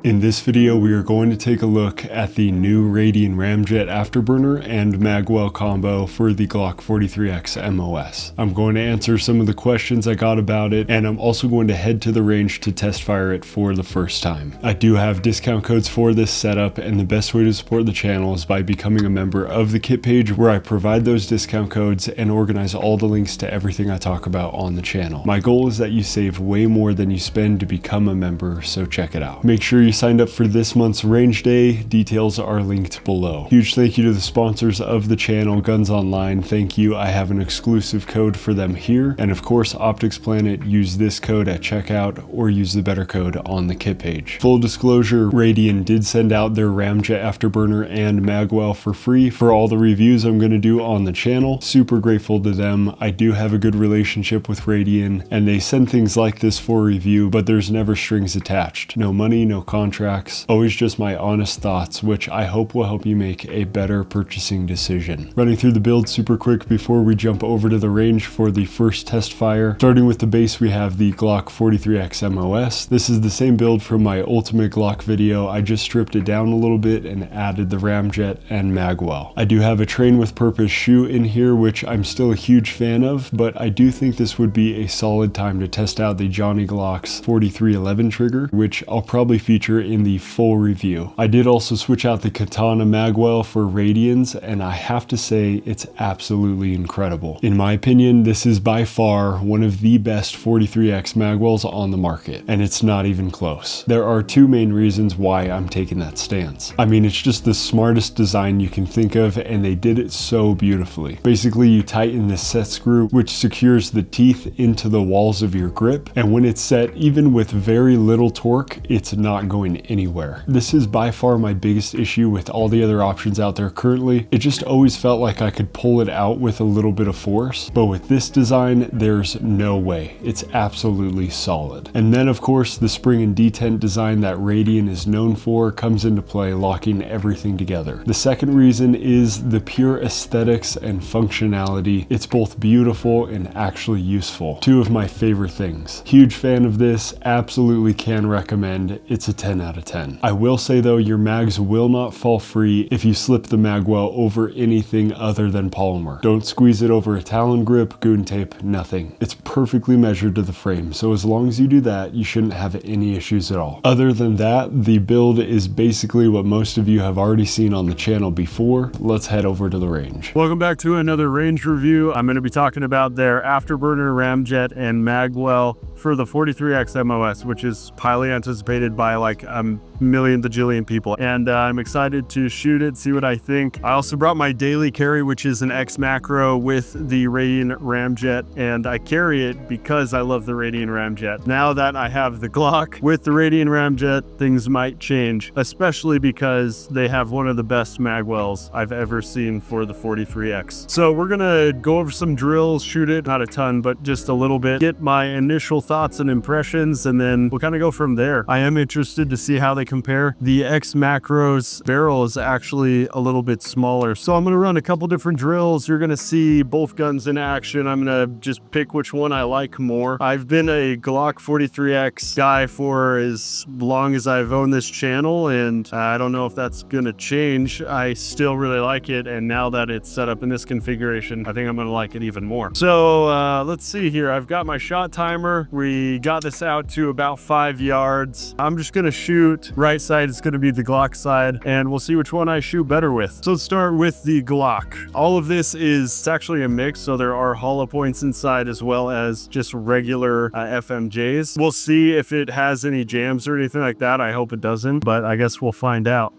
In this video, we are going to take a look at the new Radian Ramjet afterburner and Magwell combo for the Glock 43X MOS. I'm going to answer some of the questions I got about it, and I'm also going to head to the range to test fire it for the first time. I do have discount codes for this setup, and the best way to support the channel is by becoming a member of the kit page, where I provide those discount codes and organize all the links to everything I talk about on the channel. My goal is that you save way more than you spend to become a member, so check it out. Make sure you signed up for this month's range day. Details are linked below. Huge thank you to the sponsors of the channel, Guns Online. Thank you. I have an exclusive code for them here. And of course, Optics Planet, use this code at checkout or use the better code on the kit page. Full disclosure, Radian did send out their Ramjet afterburner and Magwell for free for all the reviews I'm going to do on the channel. Super grateful to them. I do have a good relationship with Radian, and they send things like this for review, but there's never strings attached. No money, no contracts. Always just my honest thoughts, which I hope will help you make a better purchasing decision. Running through the build super quick before we jump over to the range for the first test fire. Starting with the base, we have the Glock 43X MOS. This is the same build from my Ultimate Glock video. I just stripped it down a little bit and added the Ramjet and Magwell. I do have a train with purpose shoe in here, which I'm still a huge fan of, but I do think this would be a solid time to test out the Johnny Glock's 4311 trigger, which I'll probably feature in the full review. I did also switch out the Katana Magwell for Radians, and I have to say it's absolutely incredible. In my opinion, this is by far one of the best 43X Magwells on the market, and it's not even close. There are two main reasons why I'm taking that stance. I mean, it's just the smartest design you can think of, and they did it so beautifully. Basically, you tighten this set screw, which secures the teeth into the walls of your grip, and when it's set, even with very little torque, it's not going anywhere. This is by far my biggest issue with all the other options out there currently. It just always felt like I could pull it out with a little bit of force, but with this design, there's no way. It's absolutely solid. And then of course, the spring and detent design that Radian is known for comes into play, locking everything together. The second reason is the pure aesthetics and functionality. It's both beautiful and actually useful. Two of my favorite things. Huge fan of this, absolutely can recommend. It's a 10 out of 10. I will say though, your mags will not fall free if you slip the Magwell over anything other than polymer. Don't squeeze it over a Talon grip, goon tape, nothing. It's perfectly measured to the frame, so as long as you do that, you shouldn't have any issues at all. Other than that, the build is basically what most of you have already seen on the channel before. Let's head over to the range. Welcome back to another range review. I'm going to be talking about their afterburner Ramjet and Magwell for the 43X MOS, which is highly anticipated by like a million bajillion people, and I'm excited to shoot it, see what I think. I also brought my daily carry, which is an X macro with the Radian Ramjet, and I carry it because I love the Radian Ramjet. Now that I have the Glock with the Radian Ramjet, things might change, especially because they have one of the best Magwells I've ever seen for the 43X. So we're gonna go over some drills, shoot it, not a ton, but just a little bit, get my initial thoughts and impressions, and then we'll kind of go from there. I am interested to see how they compare. The X macro's barrel is actually a little bit smaller, so I'm going to run a couple different drills. You're going to see both guns in action. I'm going to just pick which one I like more. I've been a Glock 43X guy for as long as I've owned this channel, and I don't know if that's going to change. I still really like it, and now that it's set up in this configuration, I think I'm going to like it even more. So let's see here. I've got my shot timer. We got this out to about 5 yards. I'm just going to shoot. Right side is going to be the Glock side, and we'll see which one I shoot better with. So let's start with the Glock. All of this is actually a mix, so there are hollow points inside as well as just regular FMJs. We'll see if it has any jams or anything like that. I hope it doesn't, but I guess we'll find out.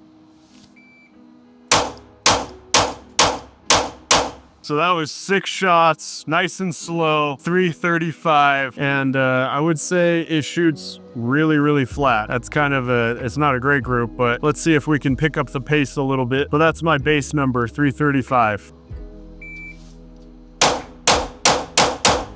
So that was 6 shots, nice and slow, 335, and I would say it shoots really, really flat. That's kind of it's not a great group, but let's see if we can pick up the pace a little bit. But that's my base number, 335.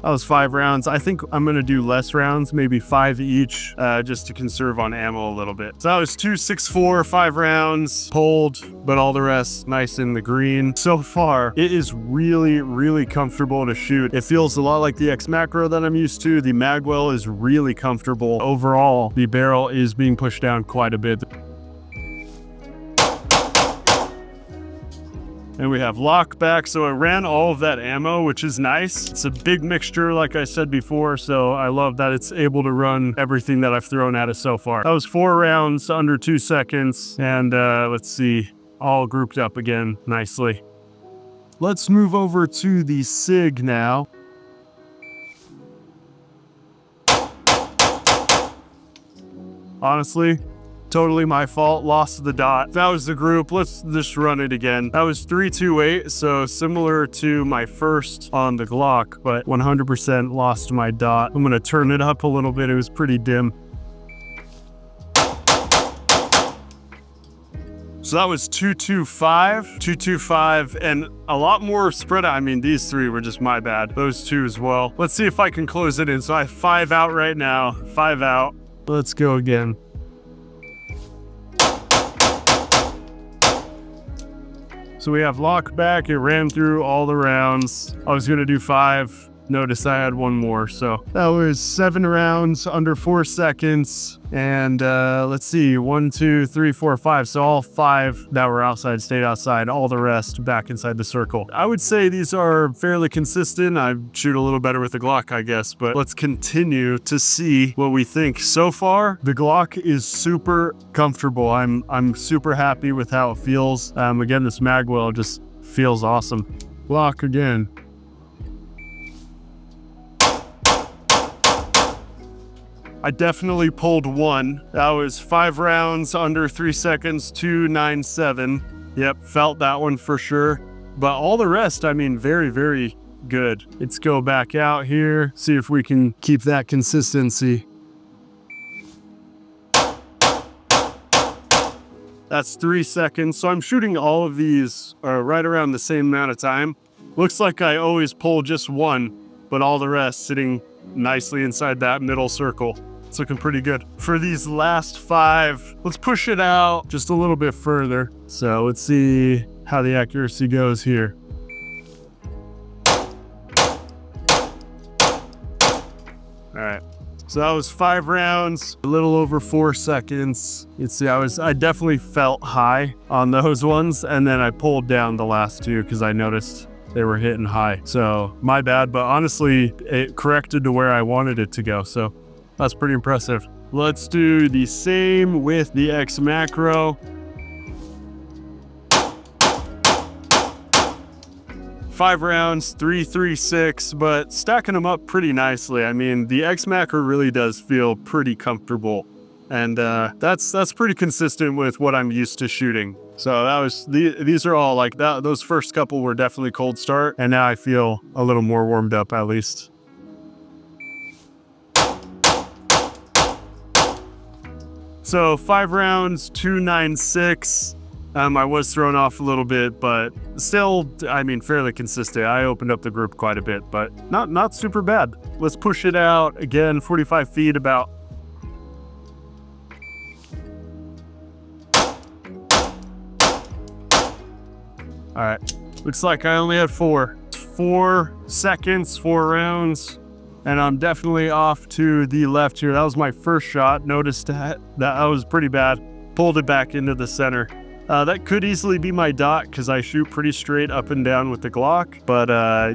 That was 5 rounds. I think I'm gonna do less rounds, maybe 5 each, just to conserve on ammo a little bit. So that was 2.64, 5 rounds, pulled, but all the rest nice in the green. So far, it is really, really comfortable to shoot. It feels a lot like the X Macro that I'm used to. The Magwell is really comfortable. Overall, the barrel is being pushed down quite a bit. And we have lock back, so it ran all of that ammo, which is nice. It's a big mixture, like I said before, so I love that it's able to run everything that I've thrown at it so far. That was 4 rounds, under 2 seconds, and let's see, all grouped up again nicely. Let's move over to the SIG now. Honestly, totally my fault, lost the dot. That was the group, let's just run it again. That was 328, so similar to my first on the Glock, but 100% lost my dot. I'm gonna turn it up a little bit, it was pretty dim. So that was 225, and a lot more spread out. I mean, these 3 were just my bad. Those 2 as well. Let's see if I can close it in. So I have 5 out right now, 5 out. Let's go again. So we have lock back, it ran through all the rounds. I was gonna do 5, notice I had 1 more. So that was 7 rounds, under 4 seconds. And let's see, 1, 2, 3, 4, 5. So all 5 that were outside stayed outside, all the rest back inside the circle. I would say these are fairly consistent. I shoot a little better with the Glock, I guess, but let's continue to see what we think. So far, the Glock is super comfortable. I'm super happy with how it feels. Again, this Magwell just feels awesome. Glock again. I definitely pulled 1. That was 5 rounds, under 3 seconds, 2.97. Yep, felt that one for sure. But all the rest, I mean, very, very good. Let's go back out here, see if we can keep that consistency. That's 3 seconds. So I'm shooting all of these right around the same amount of time. Looks like I always pull just 1, but all the rest sitting nicely inside that middle circle. It's looking pretty good. For these last 5, let's push it out just a little bit further. So let's see how the accuracy goes here. All right, so that was 5 rounds, a little over 4 seconds. You see, I definitely felt high on those ones, and then I pulled down the last 2 because I noticed they were hitting high. So my bad, but honestly, it corrected to where I wanted it to go. So that's pretty impressive. Let's do the same with the X Macro. 5 rounds, 336, but stacking them up pretty nicely. I mean, the X Macro really does feel pretty comfortable. And that's pretty consistent with what I'm used to shooting. So that was these are all like that. Those first couple were definitely cold start, and now I feel a little more warmed up at least. So 5 rounds, 296. I was thrown off a little bit, but still, I mean, fairly consistent. I opened up the group quite a bit, but not super bad. Let's push it out again, 45 feet about. All right, looks like I only had 4 seconds, 4 rounds, and I'm definitely off to the left here. That was my first shot. Noticed that was pretty bad. Pulled it back into the center. That could easily be my dot because I shoot pretty straight up and down with the Glock. But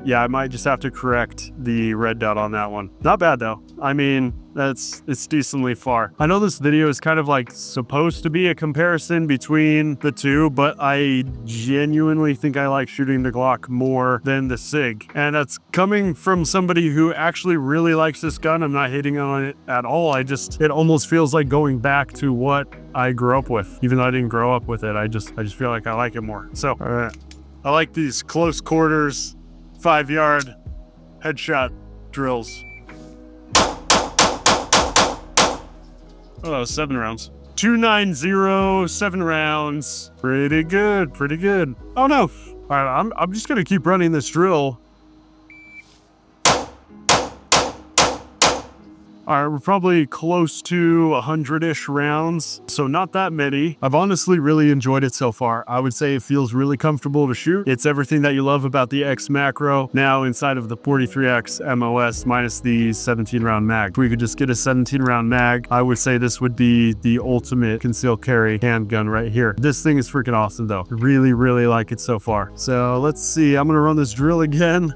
yeah, I might just have to correct the red dot on that one. Not bad though. I mean, it's decently far. I know this video is kind of like supposed to be a comparison between the two, but I genuinely think I like shooting the Glock more than the SIG. And that's coming from somebody who actually really likes this gun. I'm not hating on it at all. It almost feels like going back to what I grew up with. Even though I didn't grow up with it, I just feel like I like it more. So, all right. I like these close quarters, 5-yard headshot drills. Oh, 7 rounds. 290, 7 rounds. Pretty good, pretty good. Oh no. All right, I'm just gonna keep running this drill. All All right, we're probably close to 100-ish rounds, so not that many. I've honestly really enjoyed it so far. I would say it feels really comfortable to shoot. It's everything that you love about the X macro now inside of the 43X MOS minus the 17-round mag. If we could just get a 17-round mag, I would say this would be the ultimate concealed carry handgun right here. This thing is freaking awesome though. Really, really like it so far. So let's see, I'm gonna run this drill again.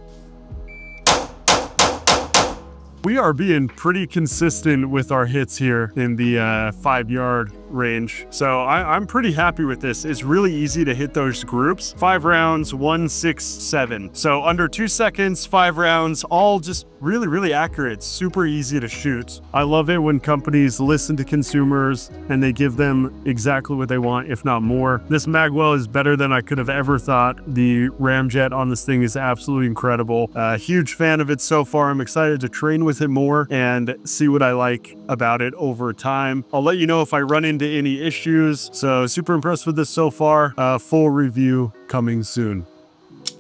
We are being pretty consistent with our hits here in the 5-yard range. So I'm pretty happy with this. It's really easy to hit those groups. 5 rounds, 1, 6, 7. So under 2 seconds, 5 rounds, all just really, really accurate. Super easy to shoot. I love it when companies listen to consumers and they give them exactly what they want, if not more. This Magwell is better than I could have ever thought. The Ramjet on this thing is absolutely incredible. Huge fan of it so far. I'm excited to train with it more and see what I like about it over time. I'll let you know if I run into any issues. So super impressed with this so far. Full review coming soon.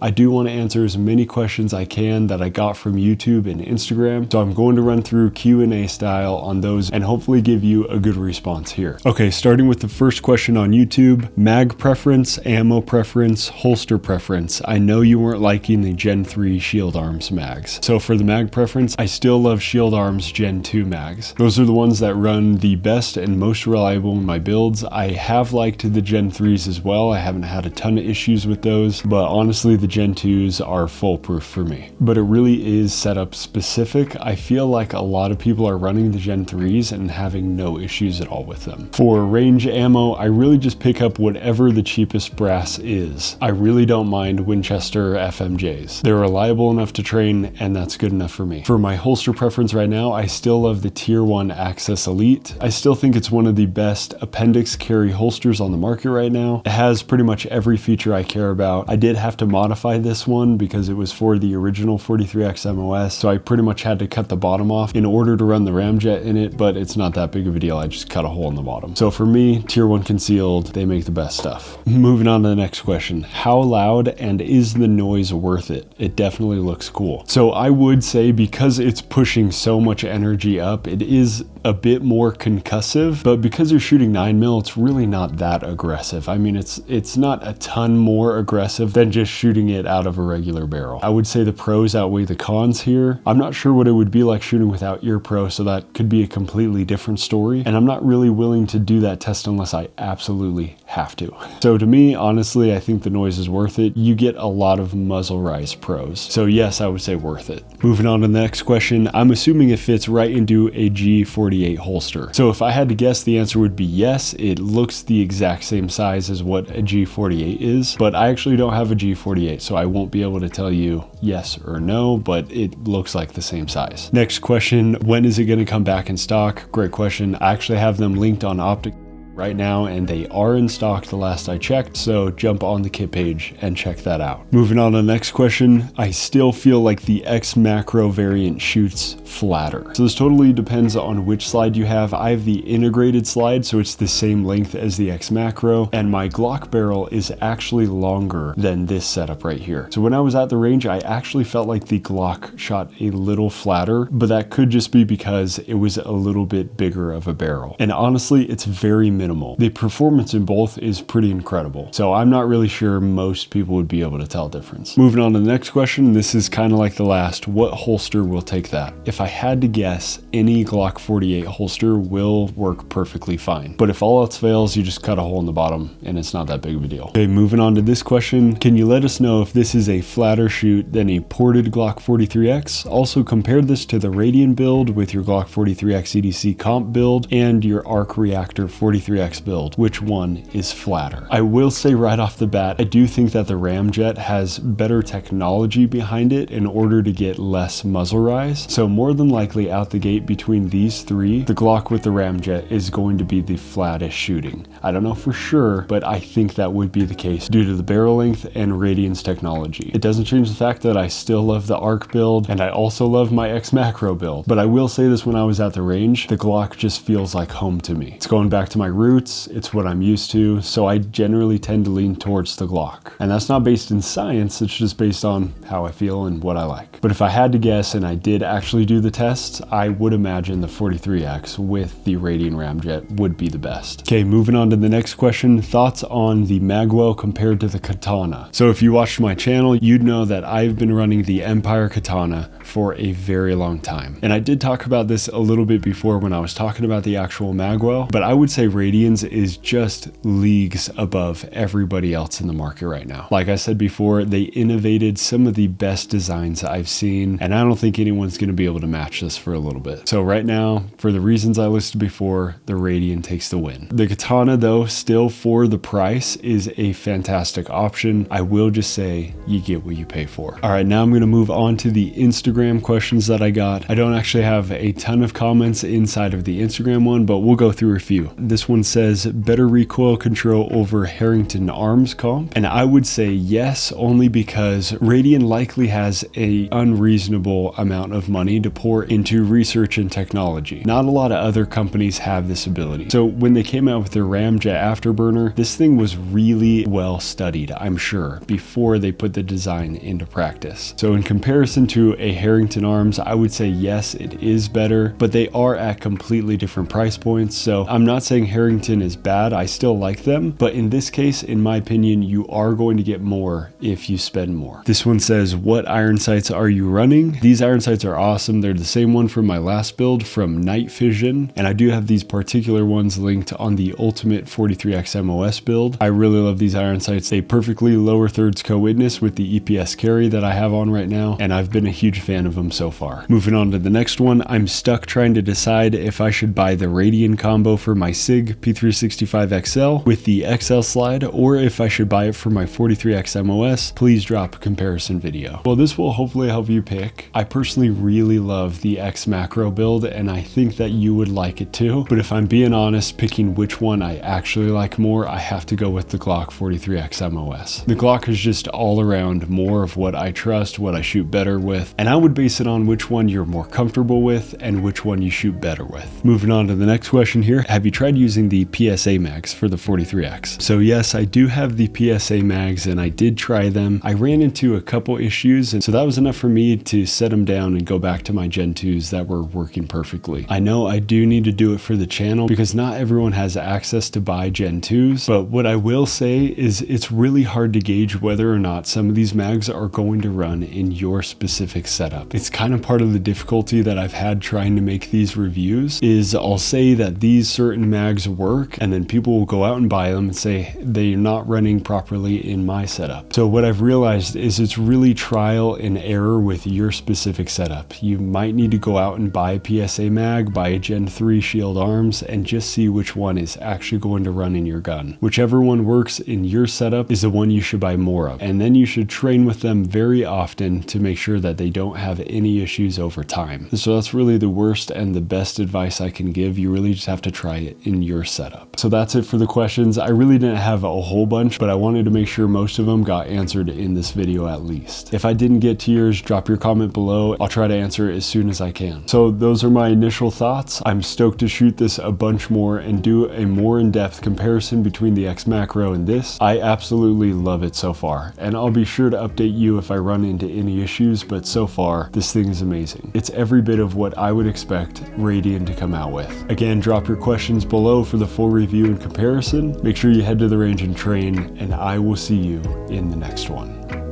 I do want to answer as many questions I can that I got from YouTube and Instagram, so I'm going to run through Q&A style on those and hopefully give you a good response here. Okay, starting with the first question on YouTube, mag preference, ammo preference, holster preference. I know you weren't liking the Gen 3 Shield Arms mags. So for the mag preference, I still love Shield Arms Gen 2 mags. Those are the ones that run the best and most reliable in my builds. I have liked the Gen 3s as well. I haven't had a ton of issues with those, but honestly, the Gen 2s are foolproof for me. But it really is setup specific. I feel like a lot of people are running the Gen 3s and having no issues at all with them. For range ammo, I really just pick up whatever the cheapest brass is. I really don't mind Winchester FMJs. They're reliable enough to train, and that's good enough for me. For my holster preference right now, I still love the Tier 1 Access Elite. I still think it's one of the best appendix carry holsters on the market right now. It has pretty much every feature I care about. I did have to modify this one because it was for the original 43X MOS, so I pretty much had to cut the bottom off in order to run the Ramjet in it, but it's not that big of a deal. I just cut a hole in the bottom. So for me, Tier 1 concealed, they make the best stuff. Moving on to the next question. How loud and is the noise worth it? It definitely looks cool. So I would say because it's pushing so much energy up, it is a bit more concussive, but because you're shooting 9mm, it's really not that aggressive. I mean, it's not a ton more aggressive than just shooting it out of a regular barrel. I would say the pros outweigh the cons here. I'm not sure what it would be like shooting without ear pro, so that could be a completely different story, and I'm not really willing to do that test unless I absolutely have to. So to me, honestly, I think the noise is worth it. You get a lot of muzzle rise pros. So yes, I would say worth it. Moving on to the next question. I'm assuming it fits right into a G48 holster. So if I had to guess, the answer would be yes. It looks the exact same size as what a G48 is, but I actually don't have a G48, so I won't be able to tell you yes or no, but it looks like the same size. Next question, when is it going to come back in stock? Great question. I actually have them linked on Optic right now, and they are in stock the last I checked, so jump on the kit page and check that out. Moving on to the next question, I still feel like the X macro variant shoots flatter. So this totally depends on which slide you have. I have the integrated slide, so it's the same length as the X macro, and my Glock barrel is actually longer than this setup right here. So when I was at the range, I actually felt like the Glock shot a little flatter, but that could just be because it was a little bit bigger of a barrel. And honestly, it's very minimal. The performance in both is pretty incredible, so I'm not really sure most people would be able to tell a difference. Moving on to the next question, this is kind of like the last, what holster will take that? If I had to guess, any Glock 48 holster will work perfectly fine, but if all else fails, you just cut a hole in the bottom and it's not that big of a deal. Okay, moving on to this question, can you let us know if this is a flatter shoot than a ported Glock 43X? Also compare this to the Radian build with your Glock 43X EDC comp build and your arc reactor 43X build. Which one is flatter? I will say right off the bat, I do think that the Ramjet has better technology behind it in order to get less muzzle rise. So more than likely out the gate between these three, the Glock with the Ramjet is going to be the flattest shooting. I don't know for sure, but I think that would be the case due to the barrel length and Radian's technology. It doesn't change the fact that I still love the arc build and I also love my X macro build, but I will say this, when I was at the range, the Glock just feels like home to me. It's going back to my roots, it's what I'm used to, so I generally tend to lean towards the Glock. And that's not based in science, it's just based on how I feel and what I like. But if I had to guess, and I did actually do the tests, I would imagine the 43X with the Radian Ramjet would be the best. Okay, moving on to the next question, thoughts on the Magwell compared to the Katana. So if you watched my channel, you'd know that I've been running the Empire Katana for a very long time. And I did talk about this a little bit before when I was talking about the actual Magwell, but I would say Radian's is just leagues above everybody else in the market right now. Like I said before, they innovated some of the best designs I've seen, and I don't think anyone's going to be able to match this for a little bit. So right now, for the reasons I listed before, the Radian takes the win. The Katana, though, still for the price is a fantastic option. I will just say you get what you pay for. All right, now I'm going to move on to the Instagram questions that I got. I don't actually have a ton of comments inside of the Instagram one, but we'll go through a few. This one says, better recoil control over Harrington Arms comp? And I would say yes, only because Radian likely has a unreasonable amount of money to pour into research and technology. Not a lot of other companies have this ability. So when they came out with their Ramjet afterburner, this thing was really well studied, I'm sure, before they put the design into practice. So in comparison to a Harrington Arms, I would say yes, it is better, but they are at completely different price points. So I'm not saying Harrington is bad, I still like them, but in this case, in my opinion, you are going to get more if you spend more. This one says, what iron sights are you running? These iron sights are awesome. They're the same one from my last build from Night Vision, and I do have these particular ones linked on the Ultimate 43X MOS build. I really love these iron sights. They perfectly lower thirds co-witness with the EPS carry that I have on right now, and I've been a huge fan of them so far. Moving on to the next one, I'm stuck trying to decide if I should buy the Radian combo for my SIG P365 XL with the XL slide, or if I should buy it for my 43X MOS. Please drop a comparison video. Well, this will hopefully help you pick. I personally really love the X macro build, and I think that you would like it too. But if I'm being honest, picking which one I actually like more, I have to go with the Glock 43X MOS. The Glock is just all around more of what I trust, what I shoot better with, and I would base it on which one you're more comfortable with and which one you shoot better with. Moving on to the next question here. Have you tried using the PSA mags for the 43X? So yes, I do have the PSA mags and I did try them. I ran into a couple issues, and so that was enough for me to set them down and go back to my Gen 2s that were working perfectly. I know I do need to do it for the channel because not everyone has access to buy Gen 2s, but what I will say is it's really hard to gauge whether or not some of these mags are going to run in your specific setup. It's kind of part of the difficulty that I've had trying to make these reviews is I'll say that these certain mags work, and then people will go out and buy them and say they're not running properly in my setup. So what I've realized is it's really trial and error with your specific setup. You might need to go out and buy a PSA mag, buy a Gen 3 shield arms, and just see which one is actually going to run in your gun. Whichever one works in your setup is the one you should buy more of, and then you should train with them very often to make sure that they don't have any issues over time. So that's really the worst and the best advice I can give. You really just have to try it in your setup. So that's it for the questions. I really didn't have a whole bunch, but I wanted to make sure most of them got answered in this video at least. If I didn't get to yours, drop your comment below. I'll try to answer it as soon as I can. So those are my initial thoughts. I'm stoked to shoot this a bunch more and do a more in-depth comparison between the X Macro and this. I absolutely love it so far, and I'll be sure to update you if I run into any issues, but so far this thing is amazing. It's every bit of what I would expect Radian to come out with. Again, drop your questions below for the full review and comparison. Make sure you head to the range and train, and I will see you in the next one.